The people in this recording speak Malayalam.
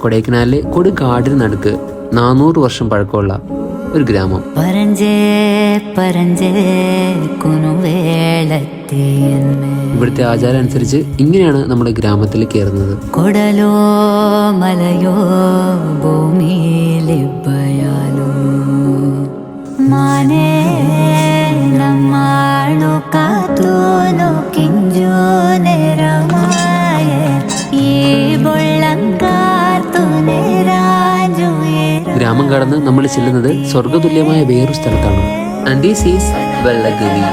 കൊടൈക്കനാലിലെ കൊടുകാടിന് നടുക്ക് 400 വർഷം പഴക്കമുള്ള ഒരു ഗ്രാമം. ഇവിടുത്തെ ആചാരം അനുസരിച്ച് ഇങ്ങനെയാണ് നമ്മുടെ ഗ്രാമത്തിൽ കയറുന്നത്. കൊടലോ മലയോ ഭൂമിയിലിപ്പയാലോ മാനേ നമ്മാളു കാത്തൂനു കിഞ്ചു നേരമായ ഈ ബൊള്ളങ്കാത്തു നേരാജു. ഗ്രാമം കടന്ന് നമ്മൾ ചെല്ലുന്നത് സ്വർഗതുല്യമായ വേറൊരു സ്ഥലത്താണ്. And this is Vellagavi.